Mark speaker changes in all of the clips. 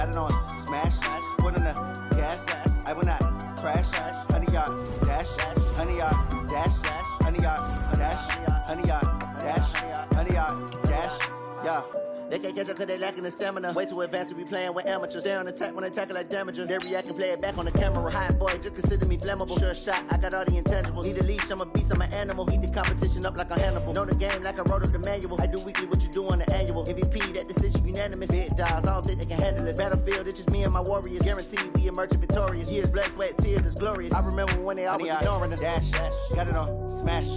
Speaker 1: got it on smash, foot on the gas, I will not crash, 100-yard dash, 100-yard dash, 100-yard dash, 100-yard dash, 100-yard dash, yeah. They can't catch up cause they lacking the stamina. Way too advanced to be playing with amateurs. Stay on attack when they tackle like damager. They react and play it back on the camera. Hot boy, just consider me flammable. Sure shot, I got all the intangibles. Need a leash, I'm a beast, I'm an animal. Heat the competition up like a Hannibal. Know the game like I wrote up the manual. I do weekly what you do on the annual. MVP, that decision unanimous. Big dogs, I don't think they can handle it. Battlefield, it's just me and my warriors. Guaranteed we emerging victorious. Years, blood, sweat, tears, it's glorious. I remember when they always ignoring us. Dash, got it on smash,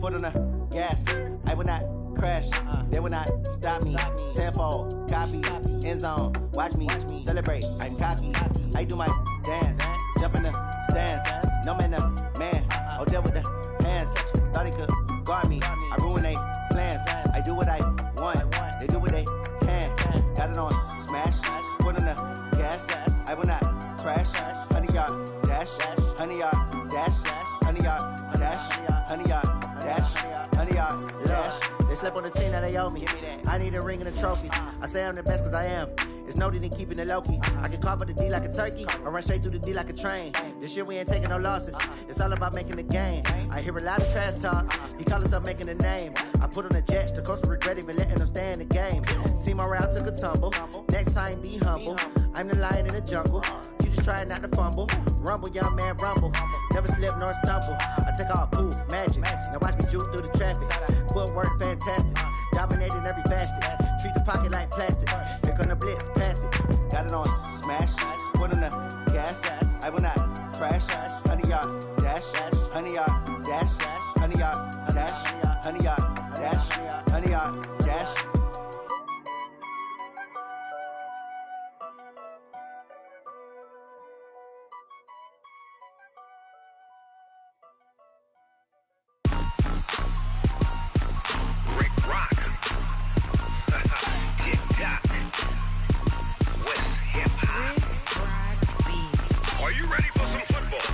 Speaker 1: foot on the gas. I will not crash, they will not stop me. Tenfold, copy, end zone, watch me celebrate. I'm cocky, I do my dance, jump in the stands. No man, the man, oh there with the hands. Thought he could guard me, I ruin they plans. I do what I want, they do what they can. Got it on smash, foot on the gas. I will not crash, 100-yard dash, 100-yard dash, 100-yard dash, 100-yard dash, 100-yard dash. They slept on the team that they owe me. I need a ring and a trophy. I say I'm the best cause I am. It's no need in keeping it low-key. I can carve up the D like a turkey or run straight through the D like a train. This year we ain't taking no losses. It's all about making the game. I hear a lot of trash talk. He call himself making a name. I put on the Jets. The coach will regret even letting them stay in the game. Team morale took a tumble. Next time be humble. I'm the lion in the jungle. You just trying not to fumble. Rumble, young man, rumble. Never slip nor stumble. I take off, poof, magic. Now watch me juke through the traffic. Footwork fantastic. Dominating every facet. Treat the pocket like plastic. Here come the blitz, pass it. Got it on smash, foot on the gas. I will not crash, 100-yard dash, 100-yard dash, 100-yard dash, 100-yard dash, 100-yard dash.
Speaker 2: Are you ready for some football?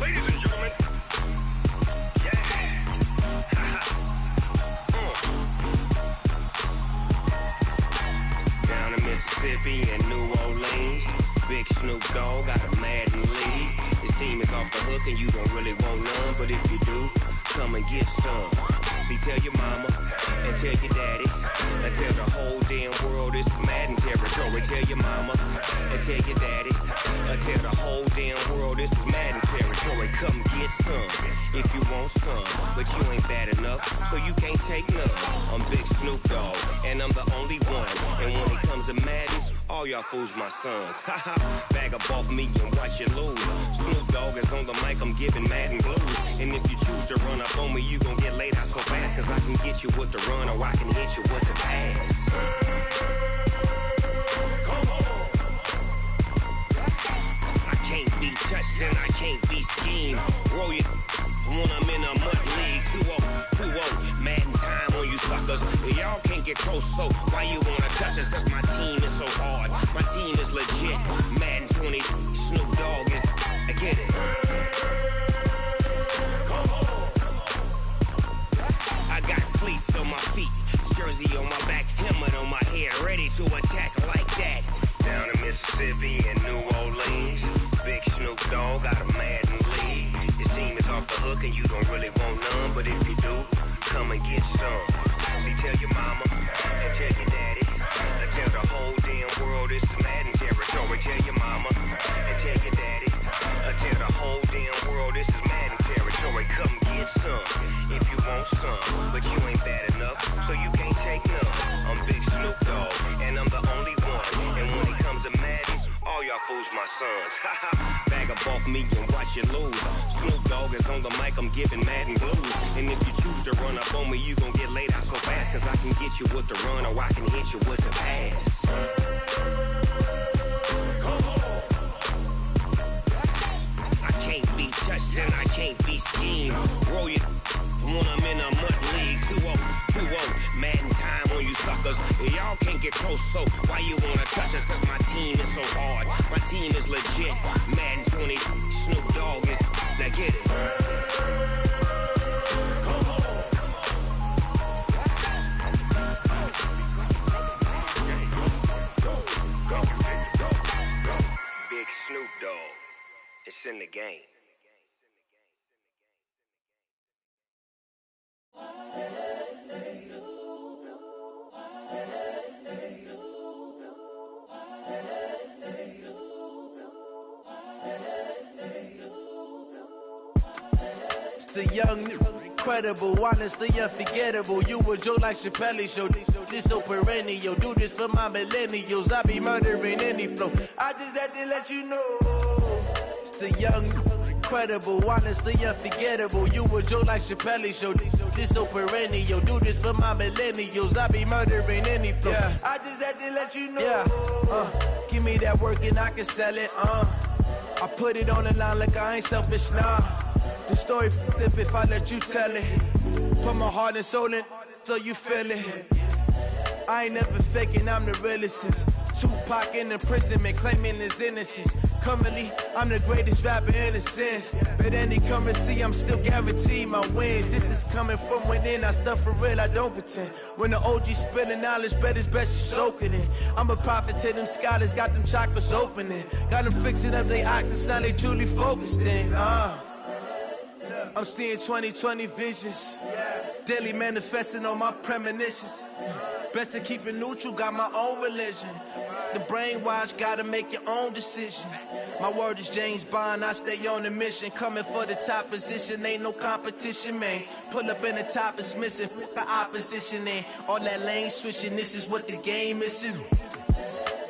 Speaker 2: Ladies and gentlemen, yeah. Down in Mississippi and New Orleans, Big Snoop Dogg got a Madden league. His team is off the hook and you don't really want none, but if you do, come and get some. See, tell your mama and tell your daddy and tell the whole damn world this is Madden territory. Tell your mama and tell your daddy and tell the whole damn world this is Madden territory. Come get some if you want some, but you ain't bad enough, so you can't take none. I'm Big Snoop Dogg and I'm the only one. And when it comes to Madden, all y'all fools my sons. Haha, bag up off me and watch you lose. Snoop Dogg is on the mic, I'm giving Madden blues. And if you choose to run up on me, you gon' get laid out so fast. Cause I can get you with the run or I can hit you with the pass. Come on. I can't be touched and I can't be schemed. Roll you when I'm in a mud league. 2-0, 2-0, Madden time on you suckers. Y'all can't get close, so why you wanna touch us? Cause my team is so hard, my team is legit. Madden 20, Snoop Dogg is, I get it. Come on. I got cleats on my feet, jersey on my back, helmet on my head, ready to attack like that. Down in Mississippi and New Orleans, Big Snoop Dogg got a Madden league. His team is off the hook and you don't really want none, but if you do, come and get some. See, tell your mama and tell your daddy and tell the whole damn world it's Madden territory. Tell your mama and tell your daddy and tell the whole damn world this is Madden territory. Come get some if you want some, but you ain't bad enough, so you can't take none. I'm Big Snoop Dogg and I'm the only one. And when it comes to Madden, all y'all fools my sons. Bag up off me and watch you lose. Snoop Dogg is on the mic, I'm giving Madden blues. And if you choose to run up on me, you gon' get laid out so fast. Cause I can get you with the run or I can hit you with the pass. Come on. I can't be touched and I can't be schemed. Roll you when I'm in a mud league. 2-0, 2-0, Madden time on you suckers. Y'all can't get close, so why you wanna touch us? Cause my team is so hard, my team is legit. Madden 20, Snoop Dogg is, now get it. Come on. Go, go, go. It's in the game.
Speaker 3: It's the young, incredible, honestly unforgettable. You a joke like Chappelle Show. This so perennial. Do this for my millennials. I be murdering any flow. I just had to let you know. It's the young, incredible, honestly unforgettable. You a joke like Chappelle Show. This so perennial. Do this for my millennials. I be murdering any flow. Yeah. I just had to let you know. Yeah. Give me that work and I can sell it. I put it on the line like I ain't selfish, nah. The story flip if I let you tell it. Put my heart and soul in so you feel it. I ain't never faking, I'm the realest since Tupac in imprisonment, claiming his innocence. Currently, I'm the greatest rapper in a sense. But any currency, I'm still guaranteed my wins. This is coming from within, I stuff for real, I don't pretend. When the OG spilling knowledge, bet it's best you soak it in. I'm a prophet to them scholars, got them chakras opening. Got them fixing up their octaves, now they truly focused in. I'm seeing 2020 visions, daily manifesting on my premonitions. Best to keep it neutral, got my own religion. The brainwash, gotta make your own decision. My word is James Bond, I stay on the mission. Coming for the top position, ain't no competition, man. Pull up in the top, it's missing, the opposition ain't. All that lane switching, this is what the game is.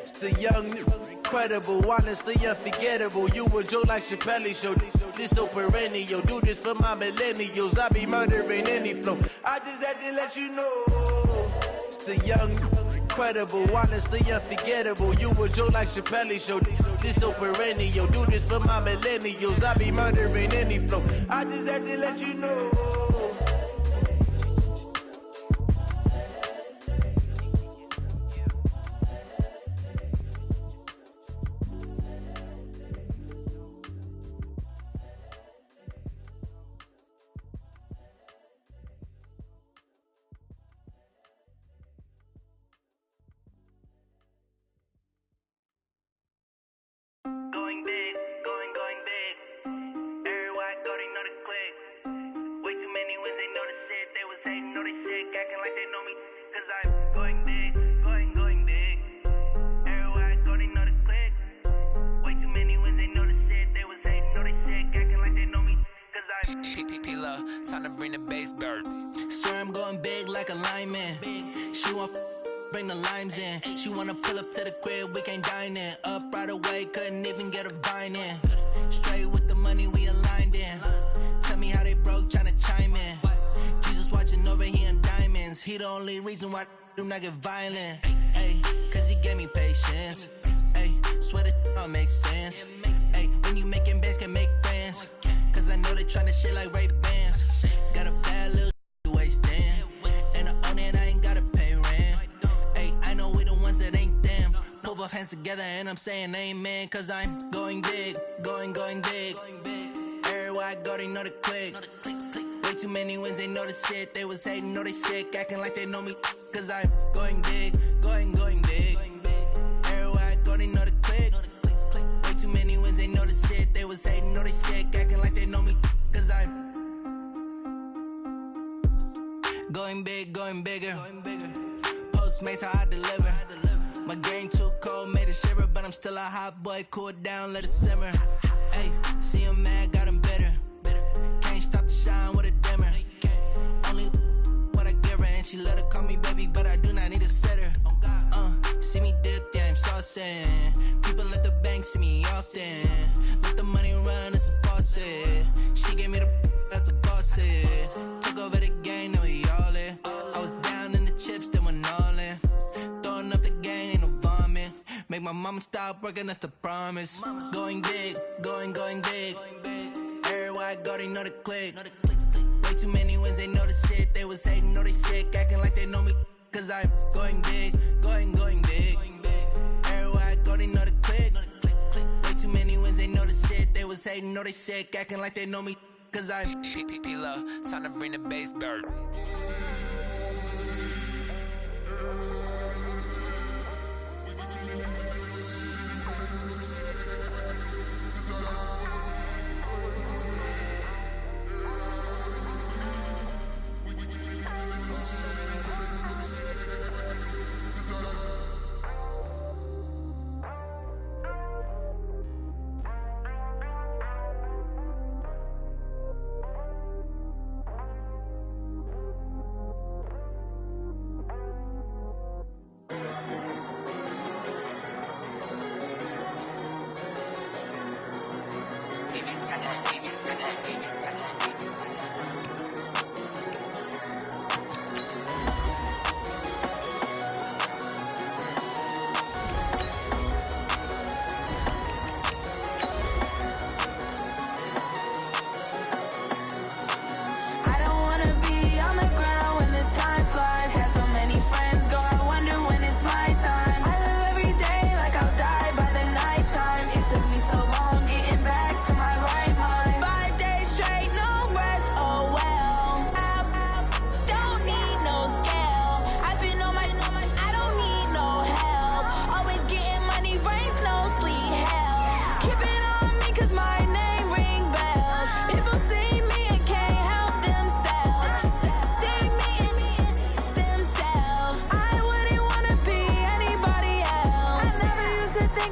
Speaker 3: It's the young, incredible, honestly unforgettable. You a joke like Chappelle Show. This so perennial. Do this for my millennials. I be murdering any flow. I just had to let you know. It's the young, incredible, honestly unforgettable. You a joke like Chappelle Show. This so perennial. Do this for my millennials. I be murdering any flow. I just had to let you know.
Speaker 2: Going big, going big. Everywhere I go, they know the click. Way too many wins, they know the shit. They was hating, know they sick, acting like they know me. Cause I'm going big, going big. Everywhere I go, they know the click. Way too many wins, they know the shit. They was hating, know they sick, acting like they know me. Cause I'm
Speaker 4: P-P-P-Love, time to bring the bass bird.
Speaker 5: Swear I'm going big like a lineman. She want bring the limes in. She wanna pull up to the crib, we can't dine in. Up right away, couldn't even get a vine in. Straight with the money we aligned in. Tell me how they broke, tryna chime in. Jesus watching over here in diamonds. He the only reason why do not get violent. Ay, cause he gave me patience. Ay, swear that all makes sense. Ay, when you making bands can make friends. Cause I know they tryna shit like Ray Bans. Got a bad little wasting. And I own it, I ain't gotta pay rent. Ay, I know we the ones that ain't them. Pull both hands together and I'm saying amen. Cause I'm going big, going big. Everywhere I go, they know the click. Way too many wins, they know the shit. They was hating, know they sick, acting like they know me. Cause I'm going big, going big. Everywhere I go, they know the click. Way too many wins, they know the shit. They was hating, know they sick, acting like they know me. Cause I'm going big, going bigger. Postmates, how I deliver. My game too cold, made it shiver. But I'm still a hot boy, cool down, let it simmer. Hey, see him mad, got him bitter. Can't stop the shine with a dimmer. Only what I give her, and she let her call me baby, but I do not need a sitter. See me dip, yeah, I'm saucing. People at the bank see me often. Let the money run, it's a faucet. She gave me the that's a boss is. Took over the game, now we all in. I was down in the chips, then went all in. Throwing up the game, ain't no vomit. Make my mama stop working, that's the promise. Going big, going big. Everywhere I go, they know the click. Way too many wins, they know the shit. They was hating, know they sick, acting like they know me. Cause I'm going big, going big. Everywhere I go, they know the click. Way too many wins, they know the shit. They was hating, know they sick, acting like they know me. Cause I'm
Speaker 4: P-P-P-Love, time to bring the bass bird.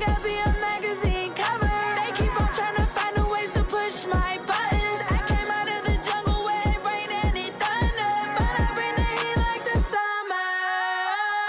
Speaker 6: like I'll be a magazine cover. They keep on trying to find a ways to push my buttons. I came out of the jungle where it rain and it thunder, but I bring the heat like the summer.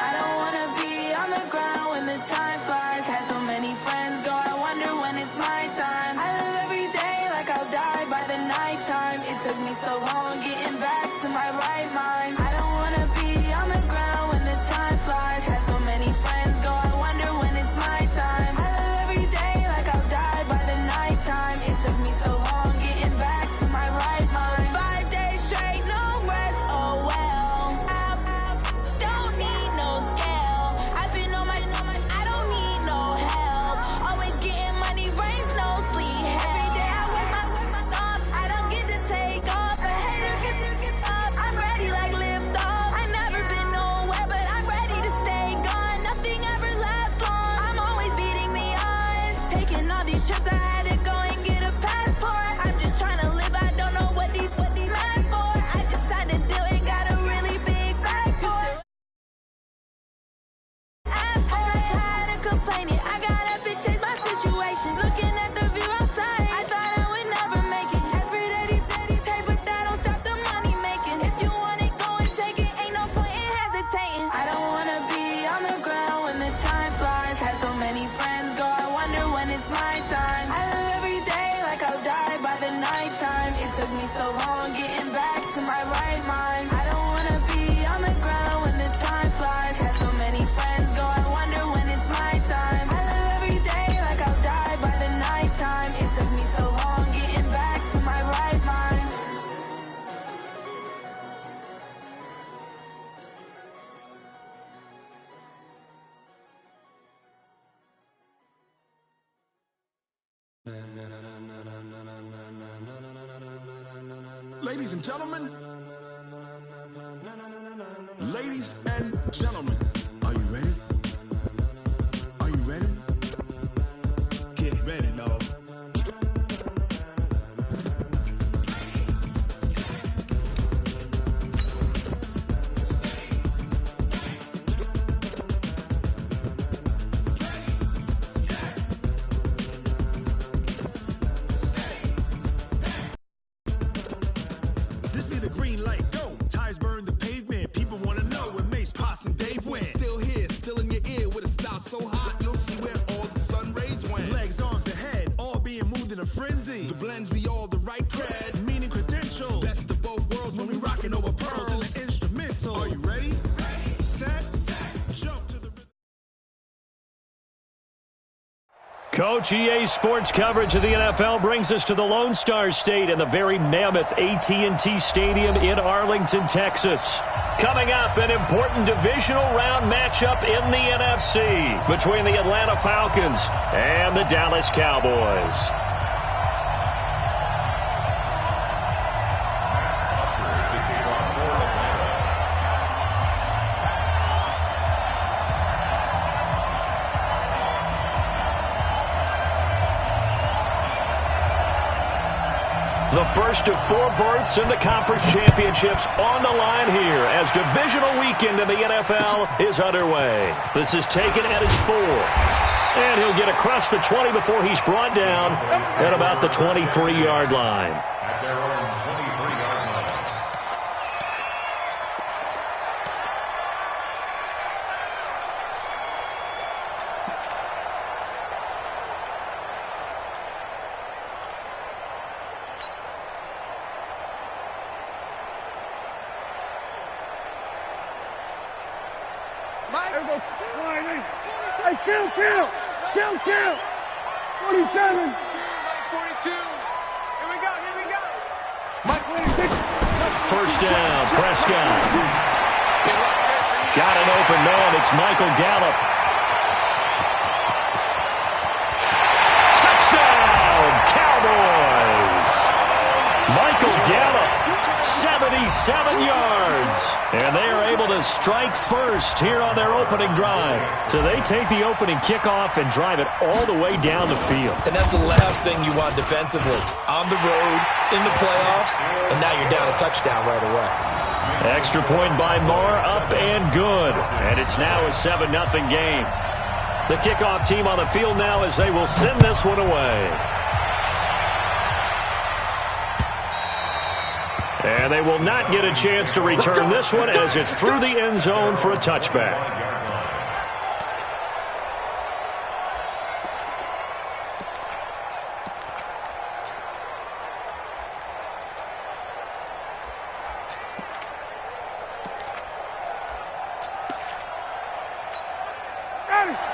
Speaker 6: I don't wanna be on the ground when the time flies. Had so many friends go, I wonder when it's my time. I live every day like I'll die by the nighttime. It took me so long getting back to my right mind. I don't wanna be on the ground when the time flies. Had so many friends go, I wonder when it's my time. I live every day like I'll die by the nighttime. It took me so long getting back to my right mind. 5 days straight, no rest, oh well. I don't need no scale. I've been on my, I don't need no help. Always getting money, rains, no sleep. Every day I work my thumb. I don't get to take off. A hater get up. I'm ready like lift off. I never been nowhere, but I'm ready to stay gone. Nothing ever lasts long. I'm always beating the odds. Taking all these trips, I had to go and get a passport. I'm just trying to live. I don't know what the mad for. I just signed a deal and got a really big bag for it. I got tired of complaining. I got up and changed my situation. Looking at the view outside, I thought I would never make it. Every day, take, but that don't stop the money making. If you want it, go and take it. Ain't no point in hesitating. I don't wanna be on the ground when the time flies. Had so many friends go, I wonder when it's my time. I live every day like I'll die by the nighttime. It took me so long getting back to my right mind. I don't wanna be on the ground when the time flies. Had so many friends go, I wonder when it's my time. I live every day like I'll die by the nighttime. It took me so long getting back to my right mind.
Speaker 7: Ladies and gentlemen, ladies and gentlemen, are you ready? Are you ready? Get ready, dog. This be the green light, go. Tires burn the pavement. People wanna know where Mace, Potts, and Dave went. Still here, still in your ear with a style so hot, you'll see where all the sun rays went. Legs, arms, and head, all being moved in a frenzy. The blends be all the right cred, meaning credentials. Best of both worlds when we rockin' over pearls in the instrumental. Are you ready? Ready, set, jump to the rhythm.
Speaker 8: Coach, EA Sports coverage of the NFL brings us to the Lone Star State and the very mammoth AT&T Stadium in Arlington, Texas. Coming up, an important divisional round matchup in the NFC between the Atlanta Falcons and the Dallas Cowboys. The first of 4 berths in the conference championships on the line here as divisional weekend in the NFL is underway. This is taken at his 4. And he'll get across the 20 before he's brought down at about the 23-yard line.
Speaker 9: At their own 23-yard line.
Speaker 7: Kill! 47!
Speaker 10: 42! Here we go!
Speaker 8: First down, Prescott. Got an open man, it's Michael Gallup. Touchdown, Cowboys! Michael Gallup, 77 yards. And they are able to strike first here on their opening drive. So they take the opening kickoff and drive it all the way down the field.
Speaker 11: And that's the last thing you want defensively. On the road, in the playoffs, and now you're down a touchdown right away.
Speaker 8: Extra point by Marr, up and good. And it's now a 7-0 game. The kickoff team on the field now as they will send this one away. And they will not get a chance to return this one as it's through the end zone for a touchback.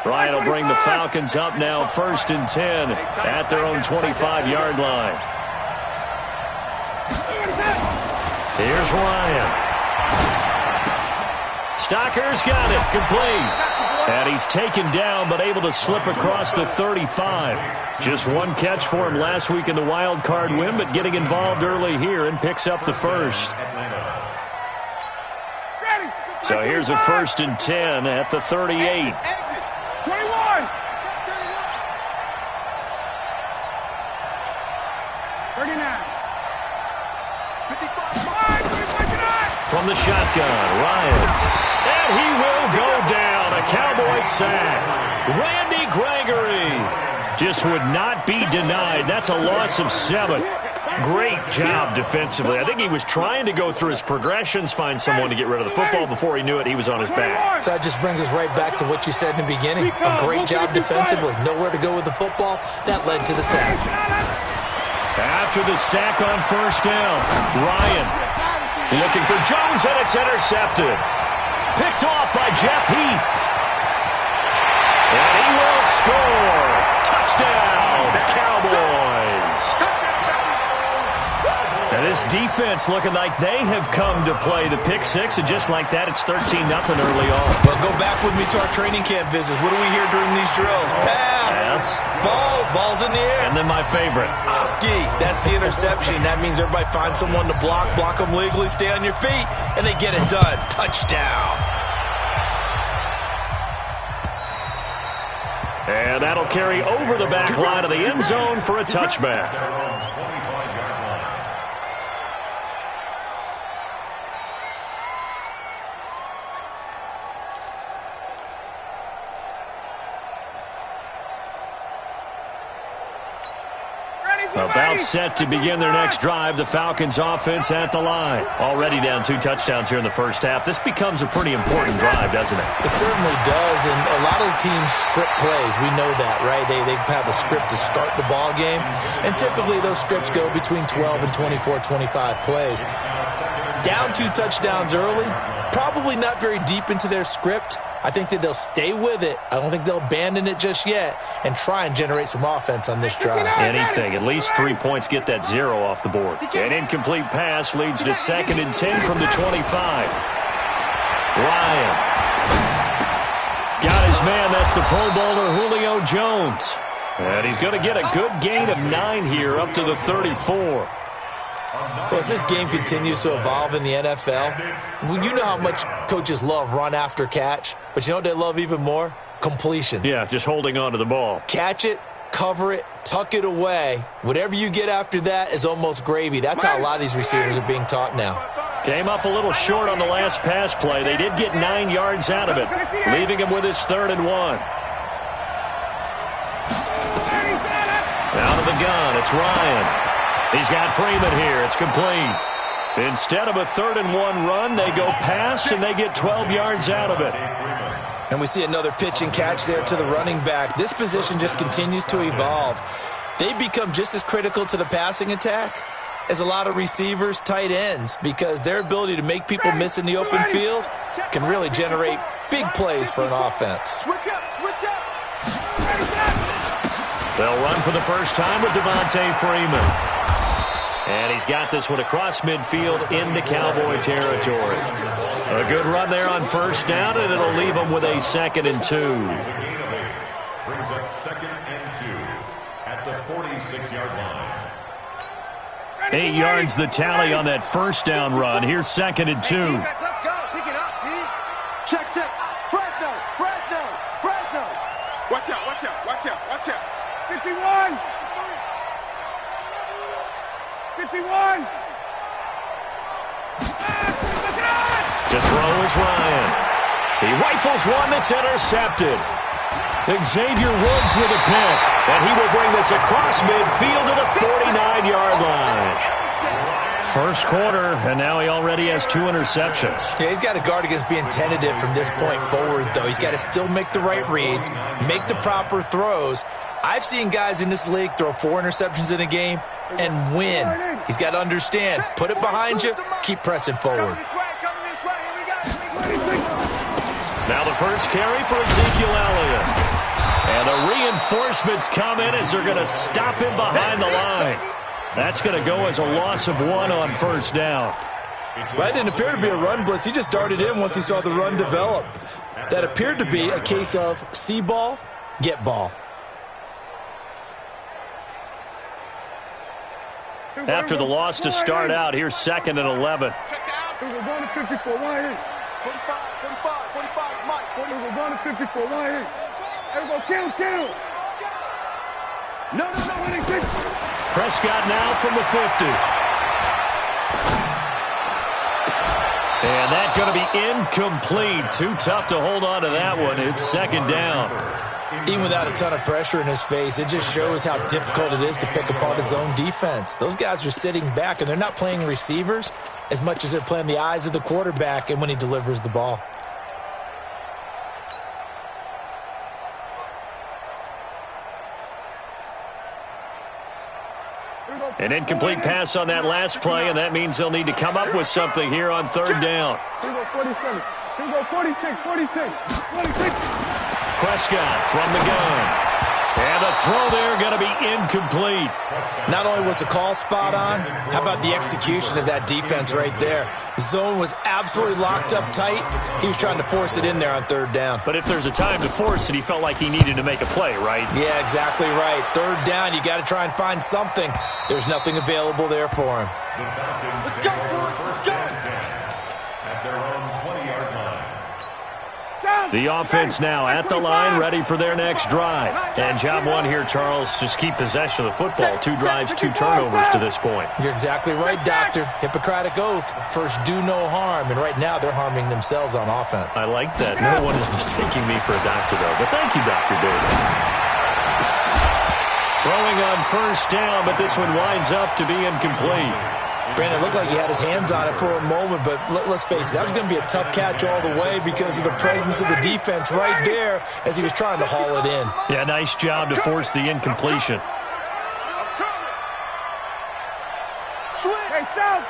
Speaker 8: Ryan will bring the Falcons up now 1st and 10 at their own 25-yard line. Here's Ryan. Stocker's got it. Complete. And he's taken down but able to slip across the 35. Just one catch for him last week in the wild card win, but getting involved early here and picks up the first. So here's a 1st and 10 at the 38.
Speaker 10: 21. 39. 55.
Speaker 8: From the shotgun, Ryan. And he will go down. A Cowboy sack. Randy Gregory just would not be denied. That's a loss of 7. Great job defensively. I think he was trying to go through his progressions, find someone to get rid of the football. Before he knew it, he was on his back.
Speaker 11: So that just brings us right back to what you said in the beginning. A great job defensively. Nowhere to go with the football. That led to the sack.
Speaker 8: After the sack on 1st down, Ryan looking for Jones, and it's intercepted. Picked off by Jeff Heath. And he will score. Touchdown, Cowboys. And this defense looking like they have come to play the pick six, and just like that, it's 13-0 early on.
Speaker 11: Well, go back with me to our training camp visits. What do we hear during these drills? Pass.
Speaker 8: Yes.
Speaker 11: Ball's in the air.
Speaker 8: And then my favorite.
Speaker 11: Oski, that's the interception. That means everybody finds someone to block them legally, stay on your feet, and they get it done. Touchdown.
Speaker 8: And that'll carry over the back line of the end zone for a touchback. About set to begin their next drive. The Falcons offense at the line. Already down 2 touchdowns here in the first half. This becomes a pretty important drive, doesn't it?
Speaker 11: It certainly does, and a lot of the teams script plays. We know that, right? They have a script to start the ball game, and typically those scripts go between 12 and 24, 25 plays. Down 2 touchdowns early, probably not very deep into their script. I think that they'll stay with it. I don't think they'll abandon it just yet and try and generate some offense on this drive.
Speaker 8: Anything. At least 3 points get that 0 off the board. An incomplete pass leads to 2nd and 10 from the 25. Ryan. Got his man. That's the Pro Bowler Julio Jones. And he's going to get a good gain of 9 here up to the 34.
Speaker 11: Well, as this game continues to evolve in the NFL, you know how much coaches love run after catch, but you know what they love even more? Completions.
Speaker 8: Yeah, just holding on to the ball.
Speaker 11: Catch it, cover it, tuck it away. Whatever you get after that is almost gravy. That's how a lot of these receivers are being taught now.
Speaker 8: Came up a little short on the last pass play. They did get 9 yards out of it, leaving him with his 3rd and 1. Out of the gun, it's Ryan. He's got Freeman here. It's complete. Instead of a 3rd and 1 run, they go pass, and they get 12 yards out of it.
Speaker 11: And we see another pitch and catch there to the running back. This position just continues to evolve. They become just as critical to the passing attack as a lot of receivers, tight ends, because their ability to make people miss in the open field can really generate big plays for an offense.
Speaker 10: Switch up.
Speaker 8: They'll run for the first time with Devontae Freeman. And he's got this one across midfield into Cowboy territory. A good run there on 1st down, and it'll leave them with a 2nd and 2.
Speaker 9: Brings up 2nd and 2 at the 46-yard line.
Speaker 8: 8 yards the tally on that 1st down run. Here's 2nd and 2.
Speaker 10: Let's go. Pick it up, D. Check. Fresno. Watch out. 51. 51.
Speaker 8: To throw is Ryan. He rifles one that's intercepted. Xavier Woods with a pick, and he will bring this across midfield to the 49-yard line. First quarter, and now he already has 2 interceptions.
Speaker 11: Yeah, he's got to guard against being tentative from this point forward, though. He's got to still make the right reads, make the proper throws. I've seen guys in this league throw 4 interceptions in a game and win. He's got to understand, put it behind you, keep pressing forward.
Speaker 8: Now the first carry for Ezekiel Elliott. And the reinforcements come in as they're going to stop him behind the line. That's going to go as a loss of 1 on first down.
Speaker 11: Well, that didn't appear to be a run blitz. He just darted in once he saw the run develop. That appeared to be a case of see ball, get ball.
Speaker 8: After the loss to start out, here's 2nd and 11.
Speaker 10: Check out. It was 1 to 54, 1 45, Mike. 40 was 1 to 54, 1 Everybody kill. No, 1
Speaker 8: Prescott now from the 50. And that's going to be incomplete. Too tough to hold on to that one. It's 2nd down.
Speaker 11: Even without a ton of pressure in his face, it just shows how difficult it is to pick apart his own defense. Those guys are sitting back, and they're not playing receivers as much as they're playing the eyes of the quarterback and when he delivers the ball.
Speaker 8: An incomplete pass on that last play, and that means they'll need to come up with something here on 3rd down.
Speaker 10: Here we go 47. Here we go 46.
Speaker 8: Prescott from the gun. And the throw there going to be incomplete.
Speaker 11: Not only was the call spot on, how about the execution of that defense right there? The zone was absolutely locked up tight. He was trying to force it in there on 3rd down.
Speaker 8: But if there's a time to force it, he felt like he needed to make a play, right?
Speaker 11: Yeah, exactly right. 3rd down, you got to try and find something. There's nothing available there for him.
Speaker 10: Let's go.
Speaker 9: At their own 20-yard line.
Speaker 8: The offense now at the line, ready for their next drive. And job 1 here, Charles, just keep possession of the football. 2 drives, 2 turnovers to this point.
Speaker 11: You're exactly right, Doctor. Hippocratic oath. First, do no harm. And right now, they're harming themselves on offense.
Speaker 8: I like that. No one is mistaking me for a doctor, though. But thank you, Dr. Davis. Throwing on first down, but this one winds up to be incomplete.
Speaker 11: Brandon, it looked like he had his hands on it for a moment, but let's face it, that was going to be a tough catch all the way because of the presence of the defense right there as he was trying to haul it in.
Speaker 8: Yeah, nice job to force the incompletion.
Speaker 10: Hey, South.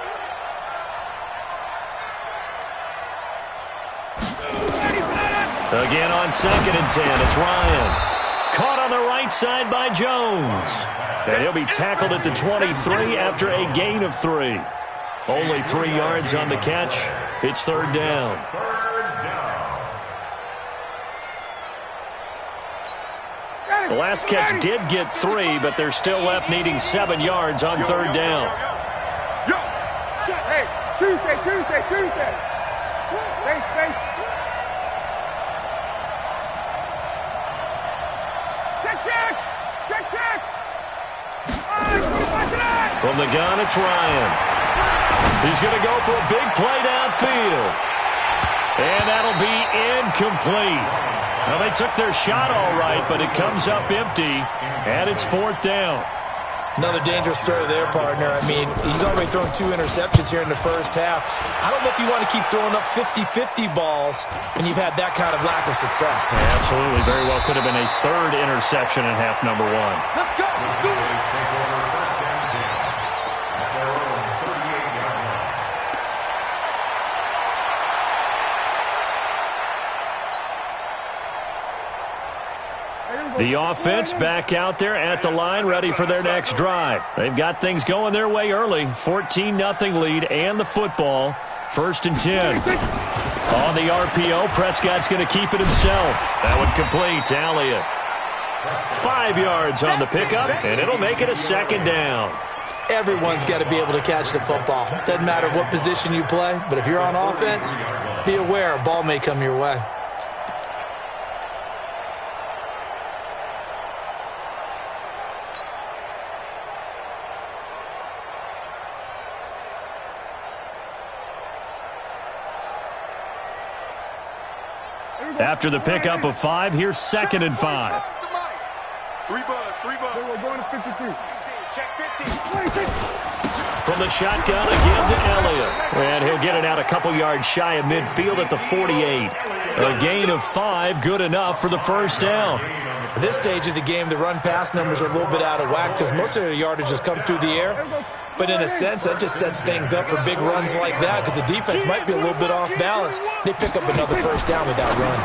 Speaker 8: Again on 2nd and 10, it's Ryan. Caught on the right side by Jones. And he'll be tackled at the 23 after a gain of 3. Only 3 yards on the catch. It's 3rd down. The last catch did get 3, but they're still left needing 7 yards on 3rd down.
Speaker 10: Hey, Tuesday. Space. Check.
Speaker 8: From the gun, it's Ryan. He's going to go for a big play downfield. And that'll be incomplete. Well, they took their shot all right, but it comes up empty, and it's 4th down.
Speaker 11: Another dangerous throw there, partner. I mean, he's already thrown 2 interceptions here in the first half. I don't know if you want to keep throwing up 50-50 balls when you've had that kind of lack of success.
Speaker 8: Yeah, absolutely. Very well could have been a 3rd interception in half number 1.
Speaker 10: Let's go.
Speaker 8: The offense back out there at the line, ready for their next drive. They've got things going their way early. 14-0 lead and the football. 1st and 10. On the RPO, Prescott's going to keep it himself. That one complete to Elliott. 5 yards on the pickup, and it'll make it a 2nd down.
Speaker 11: Everyone's got to be able to catch the football. Doesn't matter what position you play, but if you're on offense, be aware a ball may come your way.
Speaker 8: After the pickup of 5, here's 2nd and 5.
Speaker 10: 3 buds. We're going to 52. Check 50.
Speaker 8: From the shotgun again to Elliott. And he'll get it out a couple yards shy of midfield at the 48. A gain of 5, good enough for the first down.
Speaker 11: At this stage of the game, the run-pass numbers are a little bit out of whack because most of the yardage has come through the air. But in a sense, that just sets things up for big runs like that because the defense might be a little bit off balance. They pick up another first down with that run.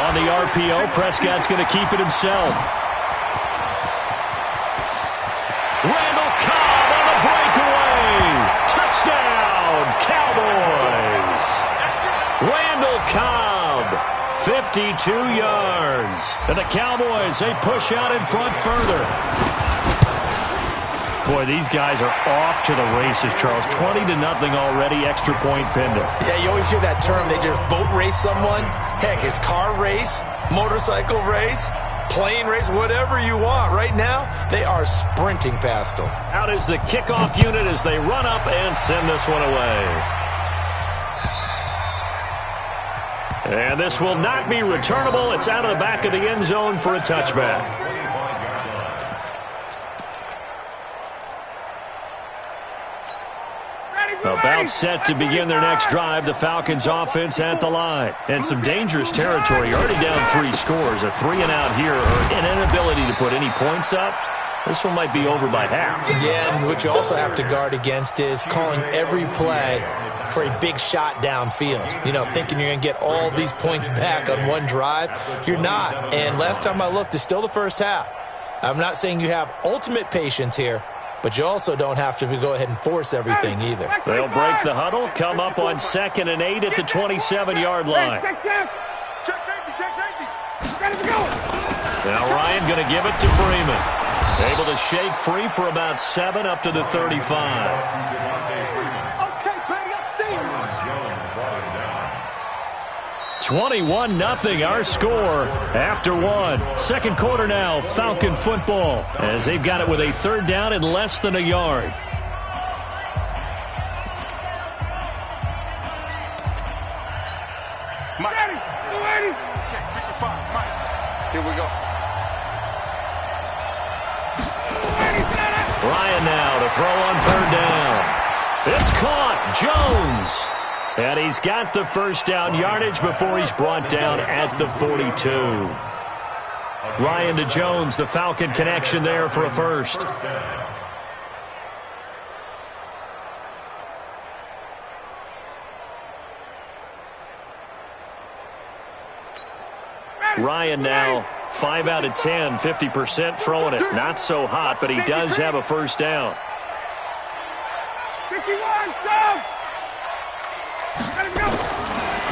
Speaker 8: On the RPO, Prescott's going to keep it himself. Randall Cobb on the breakaway. Touchdown, Cowboys. Randall Cobb, 52 yards. And the Cowboys, they push out in front further. Boy, these guys are off to the races, Charles. 20-0 already, extra point pending.
Speaker 11: Yeah, you always hear that term. They just boat race someone. Heck, it's car race, motorcycle race, plane race, whatever you want. Right now, they are sprinting past them.
Speaker 8: Out is the kickoff unit as they run up and send this one away. And this will not be returnable. It's out of the back of the end zone for a touchback. About set to begin their next drive, the Falcons offense at the line. And some dangerous territory, already down 3 scores. A 3-and-out here, or an inability to put any points up. This one might be over by half.
Speaker 11: Yeah, and what you also have to guard against is calling every play for a big shot downfield. You know, thinking you're going to get all these points back on one drive. You're not. And last time I looked, it's still the first half. I'm not saying you have ultimate patience here, but you also don't have to go ahead and force everything either.
Speaker 8: They'll break the huddle, come up on 2nd and 8 at the 27-yard line.
Speaker 10: Check safety.
Speaker 8: Now Ryan going to give it to Freeman. Able to shake free for about 7 up to the 35. 21-0 our score after 1. Second quarter now, Falcon football, as they've got it with a 3rd down and less than a yard.
Speaker 10: Mike. Check 55, Mike. Here we go.
Speaker 8: Ryan now to throw on 3rd down. It's caught. Jones. And he's got the first down yardage before he's brought down at the 42. Ryan to Jones, the Falcon connection there for a first. Ryan now 5 out of 10, 50% throwing it. Not so hot, but he does have a first down.
Speaker 10: 51, down.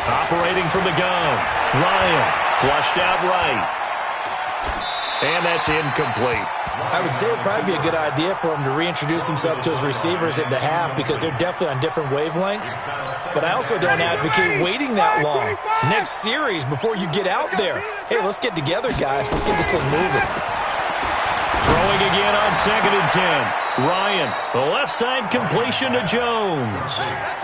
Speaker 8: Operating from the gun. Ryan flushed out right. And that's incomplete.
Speaker 11: I would say it would probably be a good idea for him to reintroduce himself to his receivers at the half because they're definitely on different wavelengths. But I also don't advocate waiting that long. Next series before you get out there. Hey, let's get together, guys. Let's get this thing moving.
Speaker 8: Throwing again on 2nd and 10. Ryan, the left side completion to Jones.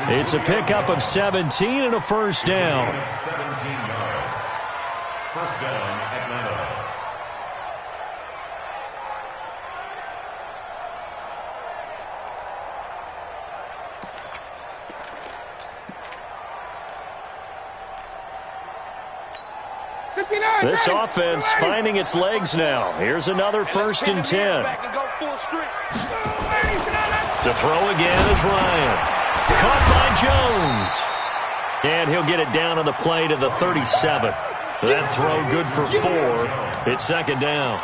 Speaker 8: It's a pickup of 17 and a first down.
Speaker 9: 17 yards. First down, Atlanta.
Speaker 8: This offense finding its legs now. Here's another 1st and 10. To throw again is Ryan. Caught by Jones. And he'll get it down on the play to the 37. That throw good for 4. It's 2nd down.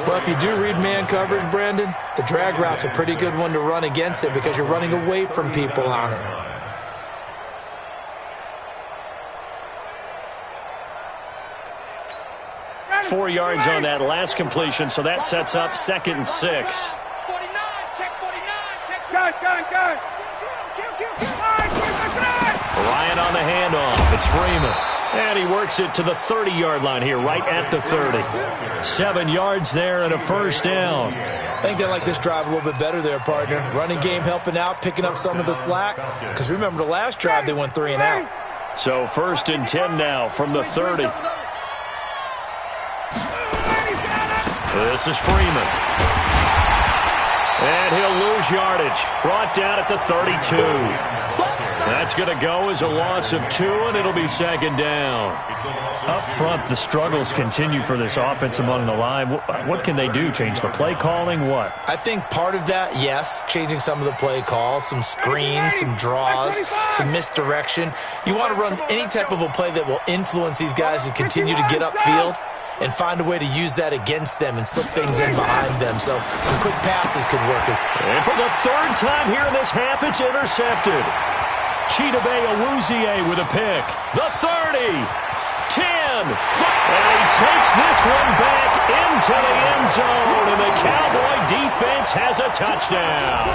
Speaker 11: Well, if you do read man coverage, Brandon, the drag route's a pretty good one to run against it because you're running away from people on it.
Speaker 8: Four yards on that last completion, so that sets up 2nd and 6.
Speaker 10: 49, check 49, check. Gun.
Speaker 8: Ryan on the handoff. It's Freeman. And he works it to the 30-yard line here, right at the 30. 7 yards there and a first down.
Speaker 11: I think they like this drive a little bit better there, partner. Running game helping out, picking up some of the slack. Because remember the last drive, they went 3 and out.
Speaker 8: So 1st and 10 now from the 30. This is Freeman. And he'll lose yardage. Brought down at the 32. That's going to go as a loss of 2, and it'll be 2nd down.
Speaker 12: Up front, the struggles continue for this offense among the line. What can they do? Change the play calling? What?
Speaker 11: I think part of that, yes, changing some of the play calls, some screens, some draws, some misdirection. You want to run any type of a play that will influence these guys to continue to get upfield and find a way to use that against them and slip things in behind them. So some quick passes could work.
Speaker 8: And for the 3rd time here in this half, it's intercepted. Chidobe Awuzie with a pick. The 30, 10, 5. And he takes this one back into the end zone, and the Cowboy defense has a touchdown.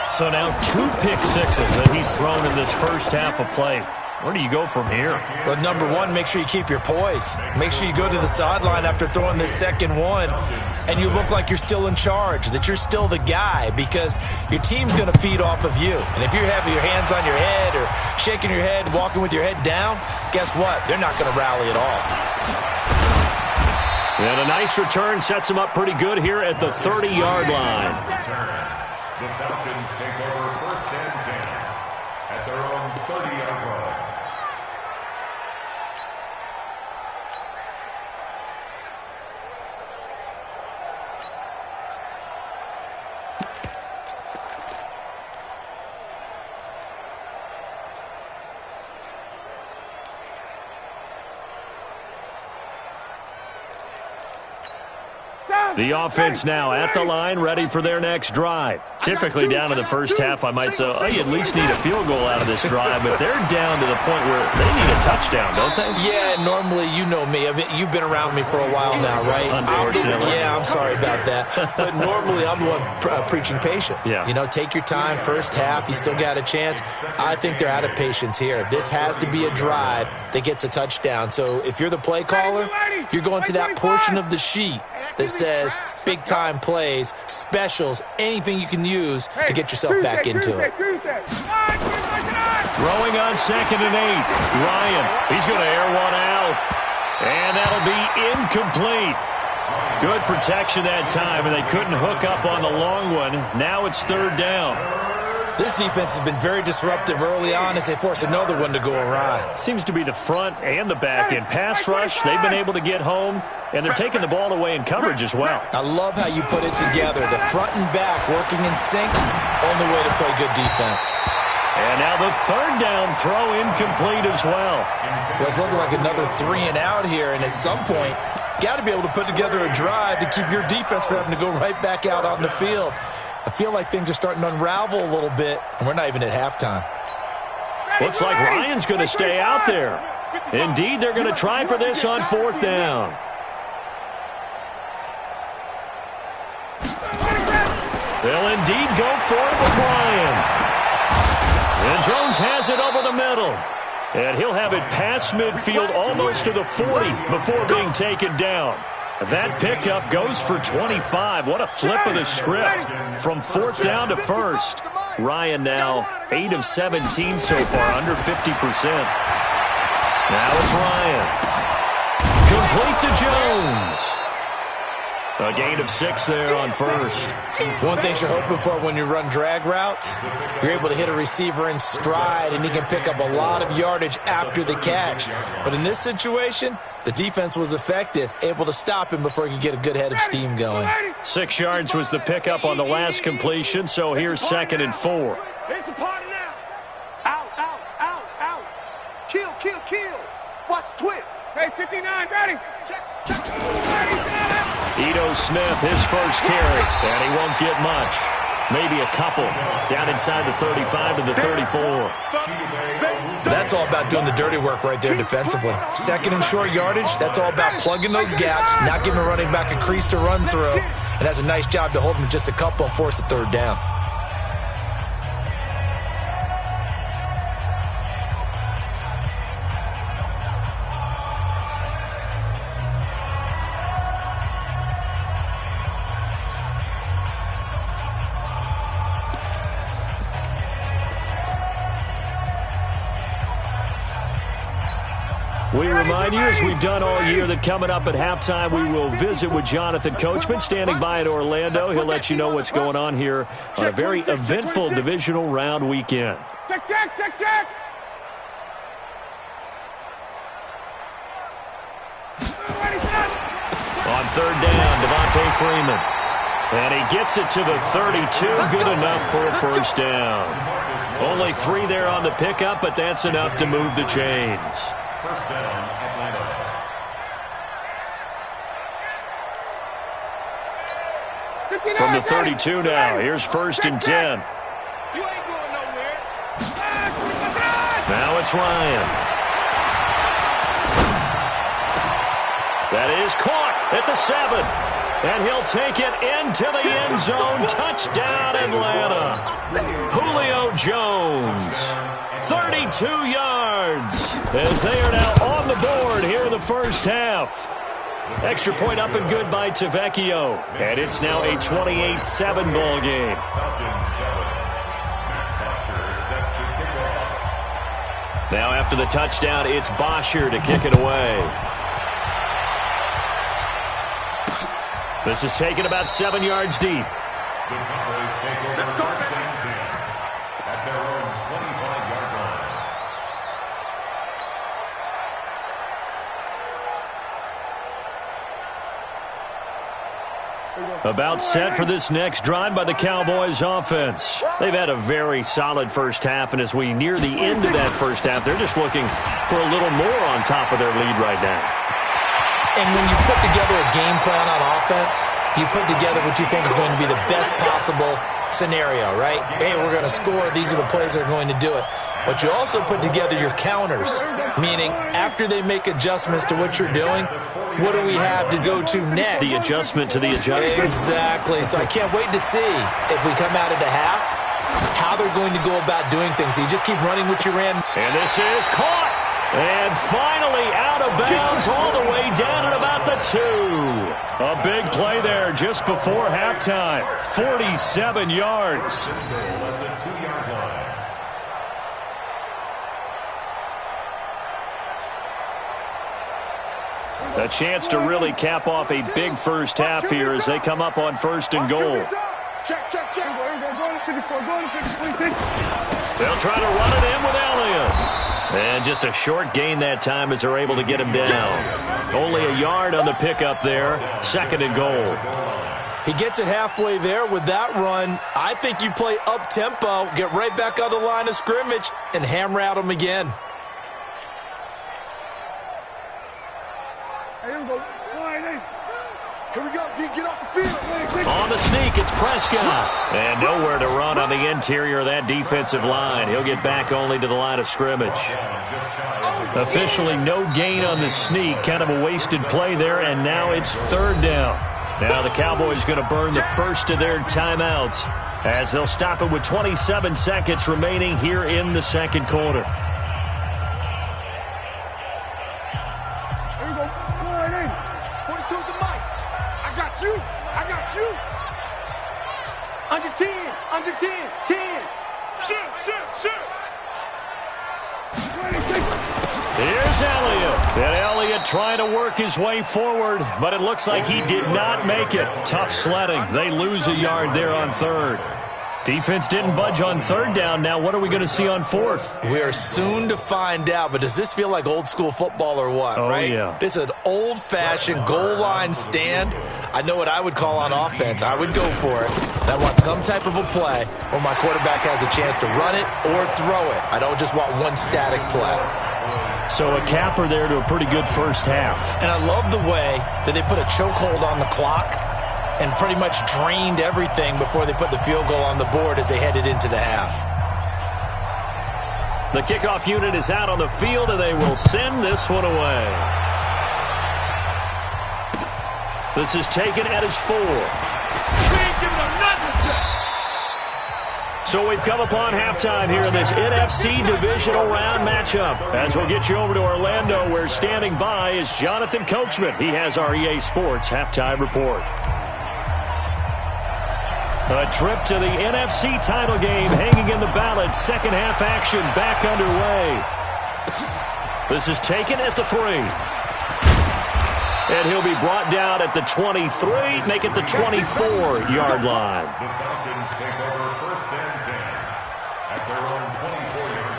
Speaker 12: So now 2 pick sixes that he's thrown in this first half of play. Where do you go from here?
Speaker 11: Well, number one, make sure you keep your poise. Make sure you go to the sideline after throwing this second one, and you look like you're still in charge, that you're still the guy, because your team's going to feed off of you. And if you're having your hands on your head or shaking your head, walking with your head down, guess what? They're not going to rally at all.
Speaker 8: And a nice return sets him up pretty good here at the 30-yard line.
Speaker 9: The Falcons take over 1st and 10 at their own 30-yard line.
Speaker 8: The offense now at the line, ready for their next drive. Typically down in the first half, I might say, oh, you at least need a field goal out of this drive, but they're down to the point where they need a touchdown, don't they?
Speaker 11: Yeah, normally, you know me. I mean, you've been around me for a while now, right?
Speaker 8: Unfortunately.
Speaker 11: I'm sorry about that. But normally, I'm the one preaching patience.
Speaker 8: Yeah.
Speaker 11: You know, take your time. First half, you still got a chance. I think they're out of patience here. This has to be a drive that gets a touchdown. So if you're the play caller, you're going to that portion of the sheet that says big-time plays, specials, anything you can use to get yourself back into it.
Speaker 8: Throwing on 2nd and 8. Ryan, he's going to air one out. And that'll be incomplete. Good protection that time, and they couldn't hook up on the long one. Now it's 3rd down.
Speaker 11: This defense has been very disruptive early on as they force another one to go awry.
Speaker 8: Seems to be the front and the back. In pass rush, they've been able to get home, and they're taking the ball away in coverage as well.
Speaker 11: I love how you put it together. The front and back working in sync, only way to play good defense.
Speaker 8: And now the 3rd down throw incomplete as well.
Speaker 11: Well, it's looking like another 3 and out here, and at some point, got to be able to put together a drive to keep your defense from having to go right back out on the field. I feel like things are starting to unravel a little bit, and we're not even at halftime.
Speaker 8: Looks like Ryan's going to stay out there. Indeed, they're going to try for this on 4th down. They'll indeed go for it with Ryan. And Jones has it over the middle. And he'll have it past midfield almost to the 40 before being taken down. That pickup goes for 25. What a flip of the script from 4th down to 1st. Ryan now 8 of 17 so far, under 50%. Now it's Ryan. Complete to Jones. A gain of 6 there on 1st.
Speaker 11: One thing you're hoping for when you run drag routes, you're able to hit a receiver in stride, and he can pick up a lot of yardage after the catch. But in this situation, the defense was effective, able to stop him before he could get a good head of steam going.
Speaker 8: 6 yards was the pickup on the last completion, so here's 2nd and 4.
Speaker 10: It's a party now. Out, out, out, out. Kill, kill, kill. Watch twist. Hey, 59, ready. Check.
Speaker 8: Ito Smith, his first carry, and he won't get much. Maybe a couple. Down inside the 35 to the 34.
Speaker 11: That's all about doing the dirty work right there defensively. 2nd and short yardage, that's all about plugging those gaps, not giving a running back a crease to run through, and has a nice job to hold him just a couple and force a 3rd down.
Speaker 8: remind you, as we've done all year, that coming up at halftime, we will visit with Jonathan Coachman, standing by in Orlando. He'll let you know what's going on here on a very eventful divisional round weekend.
Speaker 10: Check, check, check, check.
Speaker 8: On third down, Devontae Freeman. And he gets it to the 32. Good enough for a first down. Only 3 there on the pickup, but that's enough to move the chains.
Speaker 9: First down, Atlanta.
Speaker 8: From the 32 now, here's 1st and 10.
Speaker 10: You ain't going nowhere.
Speaker 8: Now it's Ryan. That is caught at the 7. And he'll take it into the end zone. Touchdown, Atlanta. Julio Jones. 32 yards. As they are now on the board here in the first half. Extra point up and good by Tavecchio. And it's now a 28-7 ball game. Now after the touchdown, it's Bosher to kick it away. This is taken about 7 yards deep.
Speaker 9: The Cowboys take over first and 10 at their own 25-yard line.
Speaker 8: About set for this next drive by the Cowboys offense. They've had a very solid first half, and as we near the end of that first half, they're just looking for a little more on top of their lead right now.
Speaker 11: And when you put together a game plan on offense, you put together what you think is going to be the best possible scenario, right? Hey, we're going to score. These are the plays that are going to do it. But you also put together your counters, meaning after they make adjustments to what you're doing, what do we have to go to next?
Speaker 8: The adjustment to the adjustment.
Speaker 11: Exactly. So I can't wait to see if we come out of the half, how they're going to go about doing things. So you just keep running what you ran.
Speaker 8: And this is caught. And finally out of bounds all the way down at about the 2. A big play there just before halftime. 47 yards. A chance to really cap off a big first half here as they come up on 1st and goal.
Speaker 10: Check, check, check.
Speaker 8: They'll try to run it in with Elliott. And just a short gain that time as they're able to get him down. Only a yard on the pickup there. 2nd and goal.
Speaker 11: He gets it halfway there with that run. I think you play up-tempo, get right back on the line of scrimmage, and hammer at him again.
Speaker 10: Here we go, D. Get off the field.
Speaker 8: On the sneak, it's Prescott. And nowhere to run on the interior of that defensive line. He'll get back only to the line of scrimmage. Officially no gain on the sneak. Kind of a wasted play there, and now it's 3rd down. Now the Cowboys going to burn the first of their timeouts as they'll stop it with 27 seconds remaining here in the 2nd quarter.
Speaker 10: Under 10, 10. Shoot.
Speaker 8: Here's Elliott. And Elliott trying to work his way forward, but it looks like he did not make it. Tough sledding. They lose a yard there on 3rd. Defense didn't budge on 3rd down. Now what are we going to see on 4th?
Speaker 11: We are soon to find out, but does this feel like old school football or what, right?
Speaker 8: Yeah.
Speaker 11: This is an old-fashioned goal line stand. I know what I would call on offense. I would go for it. I want some type of a play where my quarterback has a chance to run it or throw it. I don't just want one static play.
Speaker 8: So a capper there to a pretty good first half.
Speaker 11: And I love the way that they put a chokehold on the clock and pretty much drained everything before they put the field goal on the board as they headed into the half.
Speaker 8: The kickoff unit is out on the field, and they will send this one away. This is taken at his 4. So we've come upon halftime here in this NFC divisional round matchup. As we'll get you over to Orlando, where standing by is Jonathan Coachman. He has our EA Sports halftime report. A trip to the NFC title game hanging in the balance. Second half action back underway. This is taken at the 3. And he'll be brought down at the 23, make it the 24-yard line.
Speaker 9: The Falcons take over 1st and 10 at their own 24-yard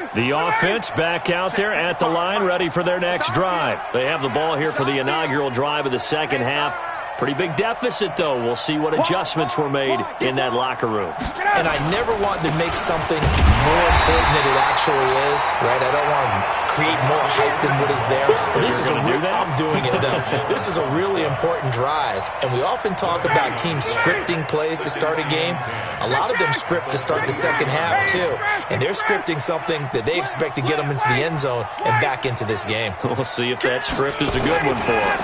Speaker 9: line.
Speaker 8: The offense back out there at the line, ready for their next drive. They have the ball here for the inaugural drive of the second half. Pretty big deficit, though. We'll see what adjustments were made in that locker room.
Speaker 11: And I never want to make something more important than it actually is, right? I don't want to create more hype than what is there. But this is I'm doing it, though. This is a really important drive. And we often talk about teams scripting plays to start a game. A lot of them script to start the second half, too. And they're scripting something that they expect to get them into the end zone and back into this game.
Speaker 8: We'll see if that script is a good one for them.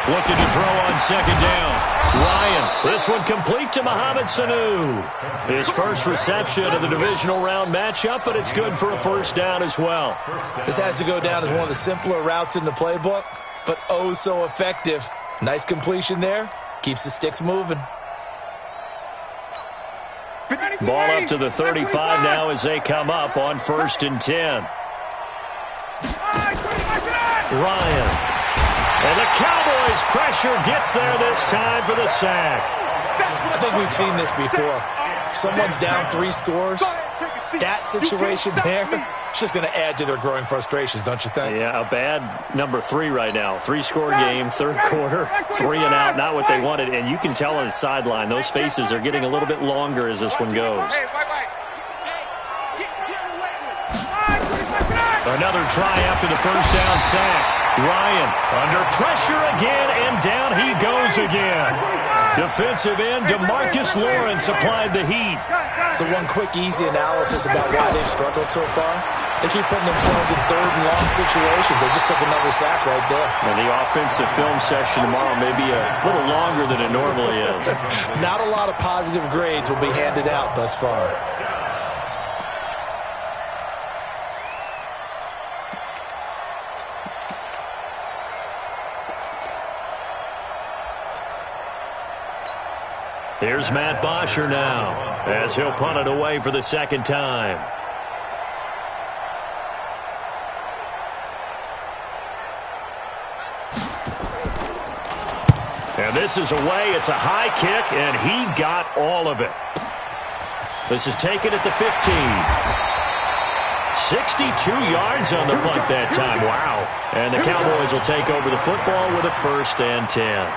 Speaker 8: Looking to throw on second down. Ryan, this one complete to Mohamed Sanu. His first reception of the divisional round matchup, but it's good for a first down as well.
Speaker 11: This has to go down as one of the simpler routes in the playbook, but oh so effective. Nice completion there. Keeps the sticks moving.
Speaker 8: Ball up to the 35 now as they come up on 1st and 10. Ryan. And the Cowboys' pressure gets there this time for the sack.
Speaker 11: I think we've seen this before. Someone's down 3 scores. That situation there, it's just going to add to their growing frustrations, don't you think?
Speaker 8: Yeah, a bad number 3 right now. 3-score game, third quarter, 3 and out, not what they wanted. And you can tell on the sideline, those faces are getting a little bit longer as this one goes. Another try after the first down sack. Ryan under pressure again, and down he goes again. Defensive end DeMarcus Lawrence applied the heat.
Speaker 11: So one quick, easy analysis about why they've struggled so far. They keep putting themselves in 3rd and long situations. They just took another sack right there.
Speaker 8: And the offensive film session tomorrow may be a little longer than it normally is.
Speaker 11: Not a lot of positive grades will be handed out thus far.
Speaker 8: Here's Matt Bosher now as he'll punt it away for the second time. And this is away. It's a high kick, and he got all of it. This is taken at the 15. 62 yards on the punt that time. Wow. And the Cowboys will take over the football with a 1st and 10.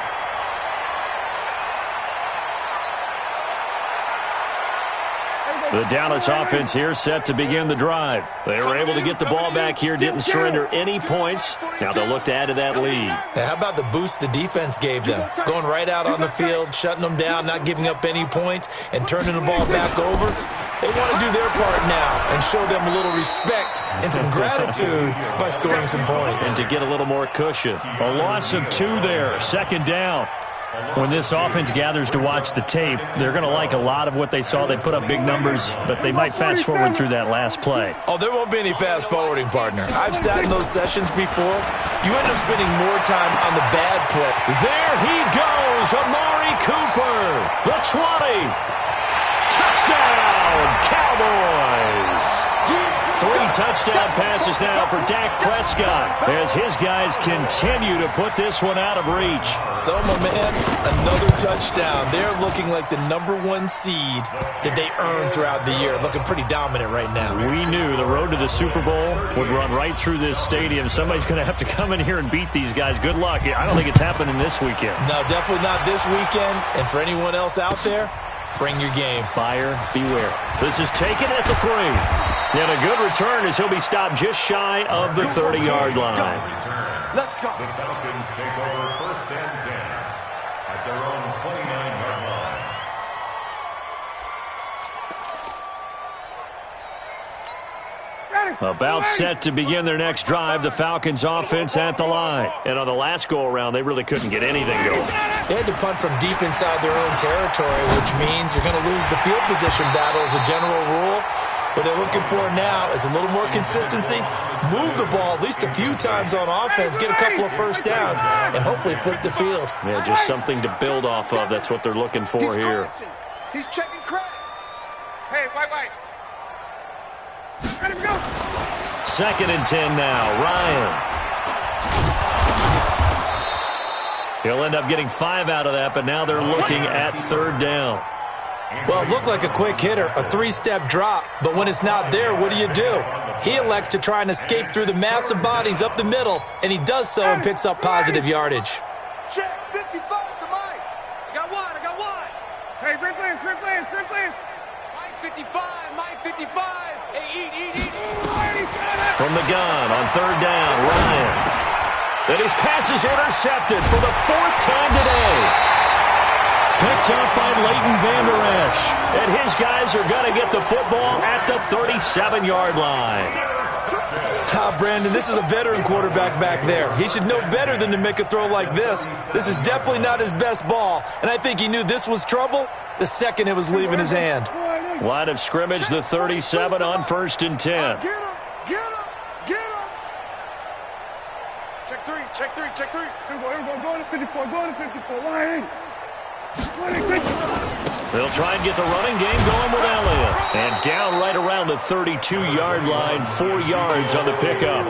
Speaker 8: The Dallas offense here set to begin the drive. They were able to get the ball back here, didn't surrender any points. Now they'll look to add to that lead.
Speaker 11: Now, how about the boost the defense gave them? Going right out on the field, shutting them down, not giving up any points, and turning the ball back over. They want to do their part now and show them a little respect and some gratitude by scoring some points.
Speaker 8: And to get a little more cushion. A loss of 2 there, second down. When this offense gathers to watch the tape, they're going to like a lot of what they saw. They put up big numbers, but they might fast forward through that last play.
Speaker 11: Oh, there won't be any fast forwarding, partner. I've sat in those sessions before. You end up spending more time on the bad play.
Speaker 8: There he goes, Amari Cooper, the 20. Touchdown, Cowboys. 3 touchdown passes now for Dak Prescott as his guys continue to put this one out of reach.
Speaker 11: So, my man, another touchdown. They're looking like the #1 seed that they earned throughout the year. Looking pretty dominant right now.
Speaker 8: We knew the road to the Super Bowl would run right through this stadium. Somebody's going to have to come in here and beat these guys. Good luck. I don't think it's happening this weekend.
Speaker 11: No, definitely not this weekend. And for anyone else out there, bring your game.
Speaker 8: Buyer beware. This is taken at the 3. And a good return as he'll be stopped just shy of the 30-yard line.
Speaker 10: Let's go.
Speaker 9: The Falcons take over 1st and 10 at their own 29-yard line.
Speaker 8: About set to begin their next drive, the Falcons offense at the line. And on the last go-around, they really couldn't get anything going.
Speaker 11: They had to punt from deep inside their own territory, which means you're going to lose the field position battle as a general rule. What they're looking for now is a little more consistency, move the ball at least a few times on offense, get a couple of first downs, and hopefully flip the field.
Speaker 8: Yeah, just something to build off of. That's what they're looking for here.
Speaker 10: He's checking crack. Hey, white. Ready to go.
Speaker 8: 2nd and 10 now. Ryan. He'll end up getting 5 out of that, but now they're looking at 3rd down.
Speaker 11: Well, it looked like a quick hitter, a 3-step drop, but when it's not there, what do? He elects to try and escape through the massive bodies up the middle, and he does so and picks up positive yardage.
Speaker 10: Check 55 to Mike. I got one. Hey, sprint please. Mike 55. Hey, eat.
Speaker 8: From the gun on 3rd down, Ryan. And his pass is intercepted for the 4th time today. Picked up by Leighton Vander Esch. And his guys are going to get the football at the 37-yard line.
Speaker 11: Brandon, this is a veteran quarterback back there. He should know better than to make a throw like this. This is definitely not his best ball. And I think he knew this was trouble the second it was leaving his hand.
Speaker 8: Line of scrimmage, the 37 on 1st and 10.
Speaker 10: Get him. Check three. Go to 54, Ryan.
Speaker 8: They'll try and get the running game going with Elliott. And down right around the 32-yard line, 4 yards on the pickup.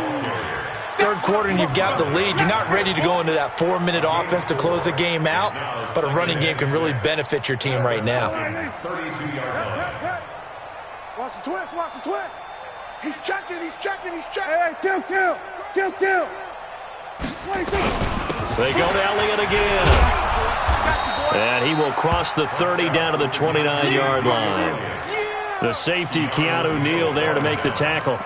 Speaker 11: 3rd quarter and you've got the lead. You're not ready to go into that 4-minute offense to close the game out, but a running game can really benefit your team right now.
Speaker 10: Watch the twist. He's checking. Hey, kill.
Speaker 8: They go to Elliott again. And he will cross the 30 down to the 29-yard line. The safety, Keanu Neal, there to make the tackle.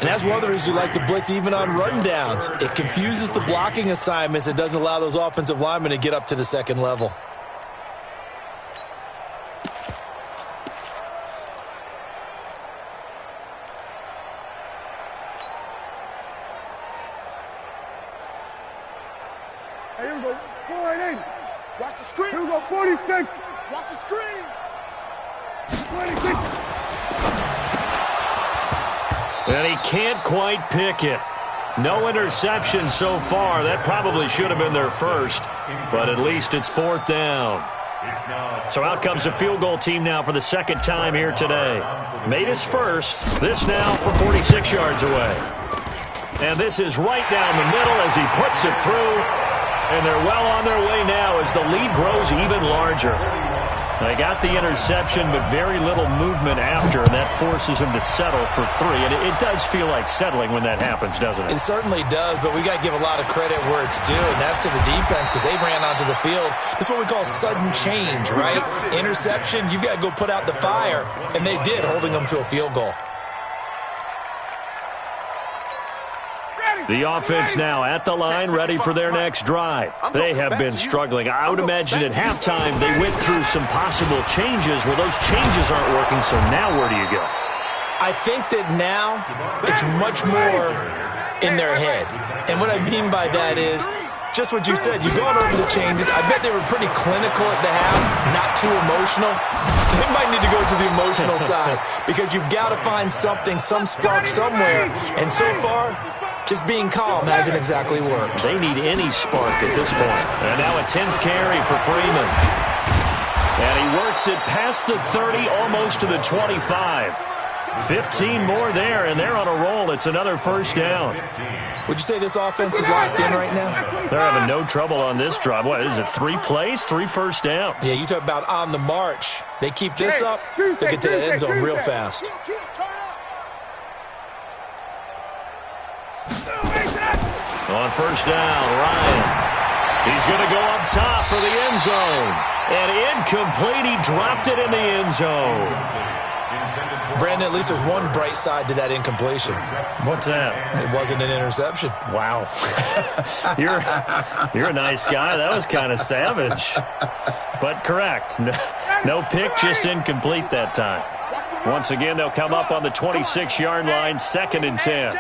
Speaker 11: And that's one of the reasons you like to blitz even on run downs. It confuses the blocking assignments. It doesn't allow those offensive linemen to get up to the 2nd level.
Speaker 10: Hey, here we go. 480. Watch the screen. Here we go. 46. Watch the screen. 26.
Speaker 8: And he can't quite pick it. No interception so far. That probably should have been their first, but at least it's 4th down. So out comes a field goal team now for the 2nd time here today. Made his first. This now from 46 yards away. And this is right down the middle as he puts it through. And they're well on their way now as the lead grows even larger. They got the interception, but very little movement after, and that forces them to settle for 3. And it does feel like settling when that happens, doesn't it?
Speaker 11: It certainly does, but we got to give a lot of credit where it's due, and that's to the defense because they ran onto the field. This is what we call sudden change, right? Interception, you've got to go put out the fire, and they did, holding them to a field goal.
Speaker 8: The offense now at the line, ready for their next drive. They have been struggling. I would imagine at halftime they went through some possible changes. Well, those changes aren't working, so now where do you go?
Speaker 11: I think that now it's much more in their head. And what I mean by that is just what you said. You've gone over the changes. I bet they were pretty clinical at the half, not too emotional. They might need to go to the emotional side because you've got to find something, some spark somewhere. And so far, just being calm hasn't exactly worked.
Speaker 8: They need any spark at this point. And now a 10th carry for Freeman. And he works it past the 30, almost to the 25. 15 more there, and they're on a roll. It's another first down.
Speaker 11: Would you say this offense is locked in right now?
Speaker 8: They're having no trouble on this drive. What is it, 3 plays, 3 first downs?
Speaker 11: Yeah, you talk about on the march. They keep this up, they'll get to the end zone real fast.
Speaker 8: On first down, Ryan. He's going to go up top for the end zone. And incomplete. He dropped it in the end zone.
Speaker 11: Brandon, at least there's one bright side to that incompletion.
Speaker 8: What's that?
Speaker 11: It wasn't an interception.
Speaker 8: Wow. You're a nice guy. That was kind of savage. But correct. No pick, just incomplete that time. Once again, they'll come up on the 26-yard line, 2nd and 10.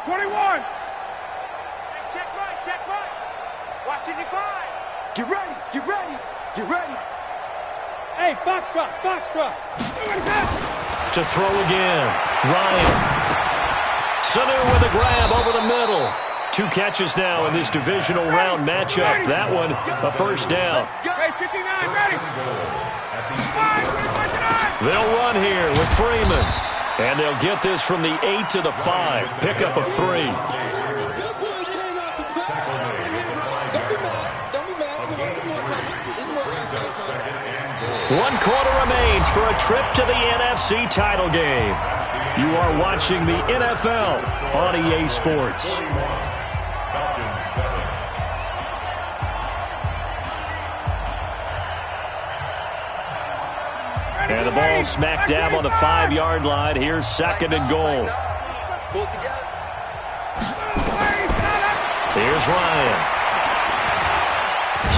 Speaker 10: 21. Check right. Watch it divide. Get ready. Get ready. Hey, foxtrot, foxtrot.
Speaker 8: To throw again. Ryan. Sanu with a grab over the middle. 2 catches now in this divisional round matchup. That one, a first down.
Speaker 10: Hey, 59, ready.
Speaker 8: They'll run here with Freeman. And they'll get this from the 8 to the 5. Pickup of 3. One quarter remains for a trip to the NFC title game. You are watching the NFL on EA Sports. And the ball smack dab on the 5-yard line. Here's 2nd and goal. Here's Ryan.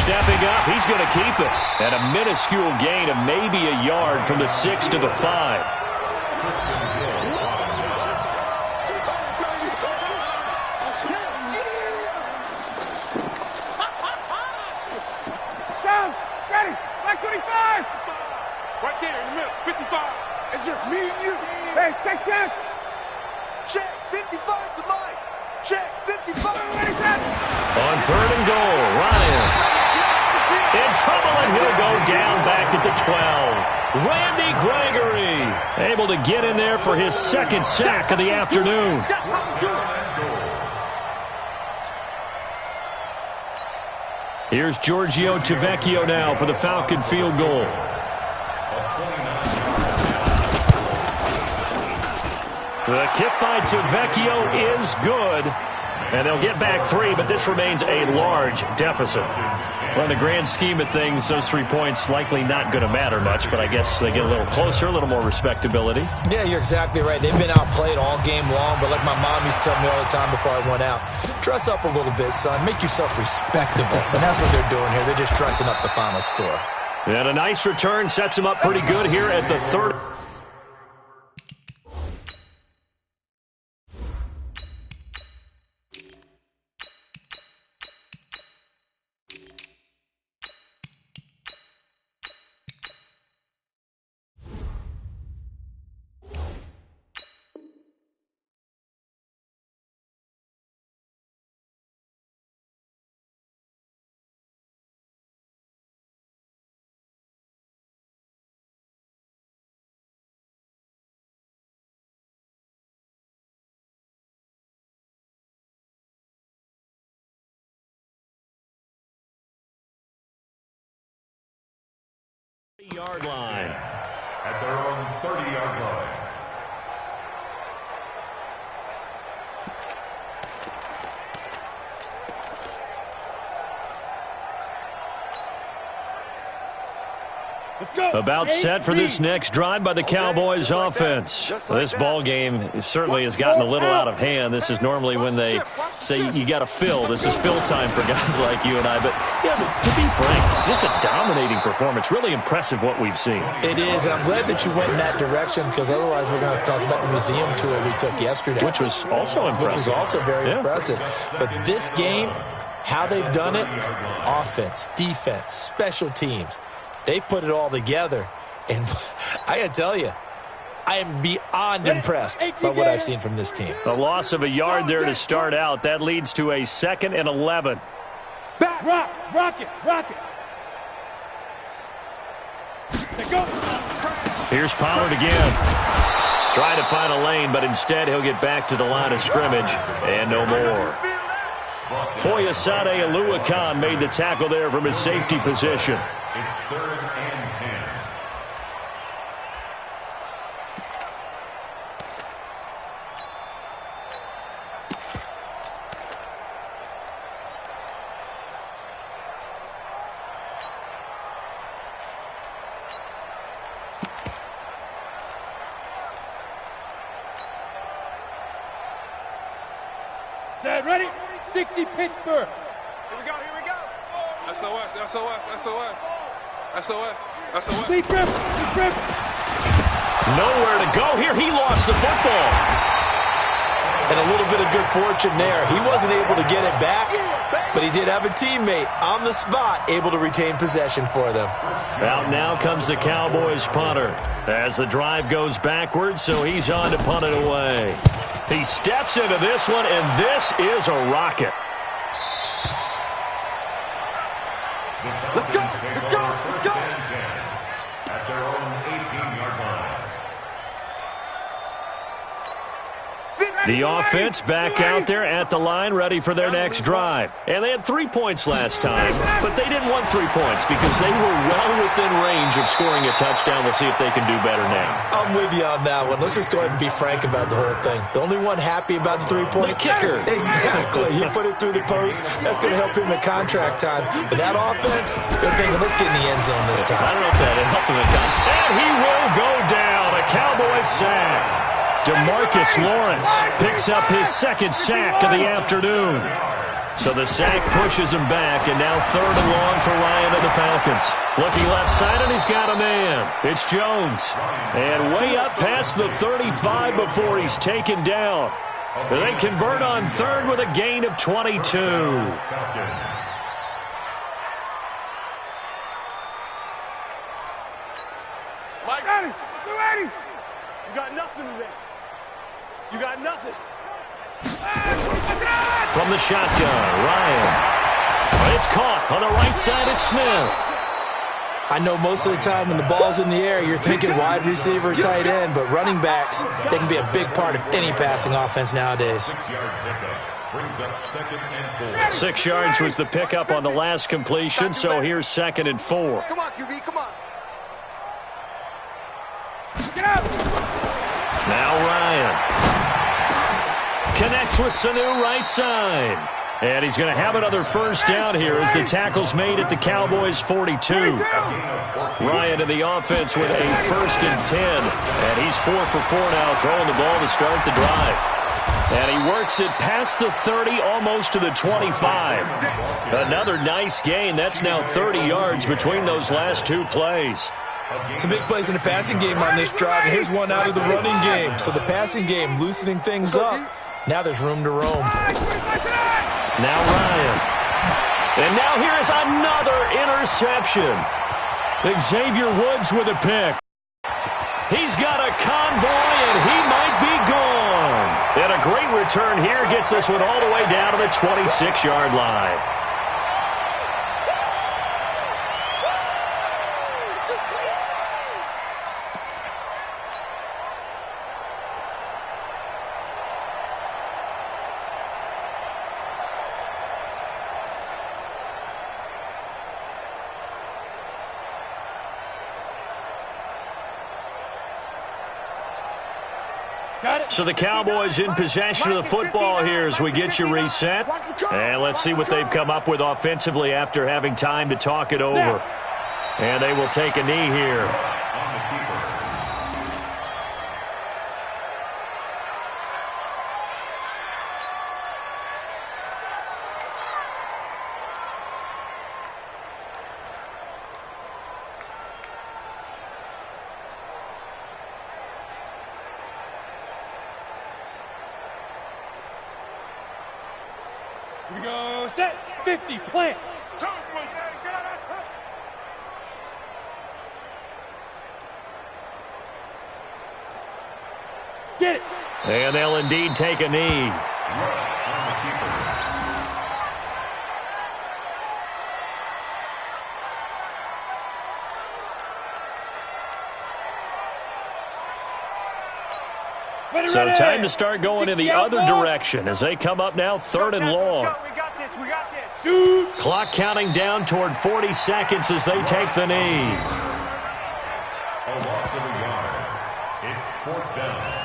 Speaker 8: Stepping up, he's going to keep it. And a minuscule gain of maybe a yard from the 6 to the 5.
Speaker 10: Down, ready, back 25. Right there in the middle, 55. It's just me and you. Hey, check. Check, 55 to Mike. Check, 55.
Speaker 8: On 3rd and goal, Ryan. In trouble, and he'll go down back at the 12. Randy Gregory able to get in there for his 2nd sack of the afternoon. Here's Giorgio Tavecchio now for the Falcon field goal. The kick by Tavecchio is good. And they'll get back 3, but this remains a large deficit. Well, in the grand scheme of things, those 3 points likely not going to matter much, but I guess they get a little closer, a little more respectability.
Speaker 11: Yeah, you're exactly right. They've been outplayed all game long, but like my mom used to tell me all the time before I went out, dress up a little bit, son. Make yourself respectable. And that's what they're doing here. They're just dressing up the final score.
Speaker 8: And a nice return sets them up pretty good here at the 3rd. Yard line.
Speaker 9: At their own 30-yard line.
Speaker 8: About set for this next drive by the Cowboys offense. This ball game certainly has gotten a little out of hand. This is normally when they say you got to fill. This is fill time for guys like you and I. But yeah, to be frank, just a dominating performance. Really impressive what we've seen.
Speaker 11: It is, and I'm glad that you went in that direction because otherwise we're going to have to talk about the museum tour we took yesterday.
Speaker 8: Which was also impressive.
Speaker 11: Which was also very impressive. But this game, how they've done it, offense, defense, special teams, they put it all together, and I got to tell you, I am beyond impressed by what I've seen from this team.
Speaker 8: A loss of a yard there to start out. That leads to a 2nd and 11.
Speaker 10: Back, rock it. Go.
Speaker 8: Here's Pollard again. Trying to find a lane, but instead he'll get back to the line of scrimmage, and no more. Foyesade Aluakan made the tackle there from his safety position.
Speaker 9: It's 3rd and 10.
Speaker 10: Set, ready? 60 Pittsburgh. Here we go. SOS. Deep grip.
Speaker 8: Nowhere to go here. He lost the football.
Speaker 11: And a little bit of good fortune there. He wasn't able to get it back, but he did have a teammate on the spot able to retain possession for them.
Speaker 8: Out now comes the Cowboys punter as the drive goes backwards, so he's on to punt it away. He steps into this one, and this is a rocket.
Speaker 10: Let's go! Let's go! Let's go!
Speaker 9: At their own 18-yard line.
Speaker 8: The offense back out there at the line, ready for their next drive. And they had 3 points last time, but they didn't want 3 points because they were well within range of scoring a touchdown. We'll see if they can do better now.
Speaker 11: I'm with you on that one. Let's just go ahead and be frank about the whole thing. The only one happy about the 3-point
Speaker 8: kicker.
Speaker 11: Exactly. You put it through the post. That's going to help him at contract time. But that offense, they're thinking, let's get in the end zone this time.
Speaker 8: I don't know if that helped him at contract. And he will go down. A Cowboys sack. DeMarcus Lawrence picks up his second sack of the afternoon. So the sack pushes him back, and now 3rd and long for Ryan and the Falcons. Looking left side, and he's got a man. It's Jones. And way up past the 35 before he's taken down. They convert on 3rd with a gain of 22.
Speaker 10: Mike, 280. You got nothing today. You got nothing.
Speaker 8: From the shotgun, Ryan. It's caught on the right side. It's Smith.
Speaker 11: I know most of the time when the ball's in the air, you're thinking wide receiver, tight end, but running backs, they can be a big part of any passing offense nowadays.
Speaker 9: 6-yard pickup brings up 2nd and 4.
Speaker 8: 6 yards was the pickup on the last completion, so here's 2nd and 4.
Speaker 10: Come on, QB, come on.
Speaker 8: Now Ryan connects with Sanu right side. And he's going to have another first down here as the tackle's made at the Cowboys 42. Ryan in the offense with a 1st and 10. And he's 4 for 4 now, throwing the ball to start the drive. And he works it past the 30, almost to the 25. Another nice gain. That's now 30 yards between those last 2 plays.
Speaker 11: Some big plays in the passing game on this drive, and here's one out of the running game. So the passing game loosening things up. Now there's room to roam.
Speaker 8: Now Ryan. And now here is another interception. Xavier Woods with a pick. He's got a convoy, and he might be gone. And a great return here gets this one all the way down to the 26-yard line. So the Cowboys in possession of the football here as we get you reset. And let's see what they've come up with offensively after having time to talk it over. And they will take a knee here.
Speaker 10: Here we go, set, 50, plant. Get it.
Speaker 8: And they'll indeed take a knee. So time to start going in the other direction as they come up now 3rd and long.
Speaker 10: We got this, we got this. Shoot.
Speaker 8: Clock counting down toward 40 seconds as they take the knee.
Speaker 9: A loss of a yard. It's 4th down.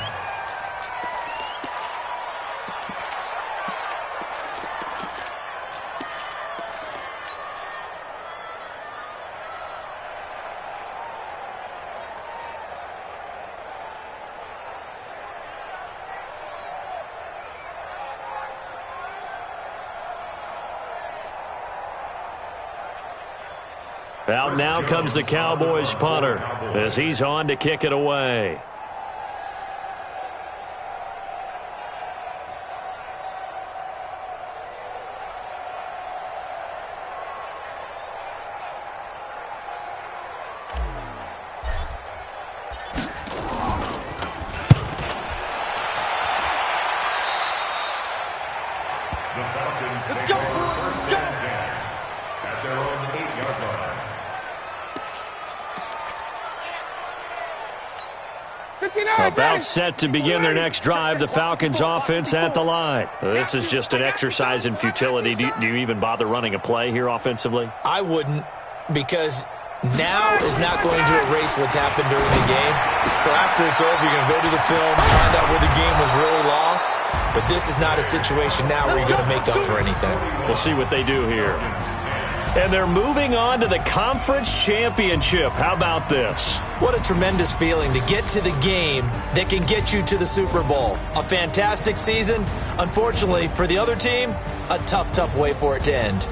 Speaker 8: Out now comes the Cowboys punter as he's on to kick it away.
Speaker 12: About set to begin their next drive, the Falcons offense at the line. This is just an exercise in futility. Do you even bother running a play here offensively?
Speaker 11: I wouldn't, because now is not going to erase what's happened during the game. So after it's over, you're going to go to the film, find out where the game was really lost. But this is not a situation now where you're going to make up for anything.
Speaker 12: We'll see what they do here. And they're moving on to the conference championship. How about this?
Speaker 11: What a tremendous feeling to get to the game that can get you to the Super Bowl. A fantastic season. Unfortunately, for the other team, a tough way for it to end.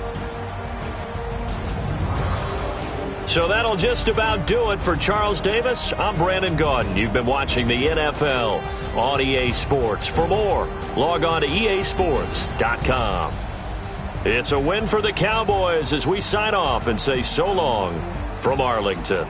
Speaker 12: So that'll just about do it for Charles Davis. I'm Brandon Gaudin. You've been watching the NFL on EA Sports. For more, log on to easports.com. It's a win for the Cowboys as we sign off and say so long from Arlington.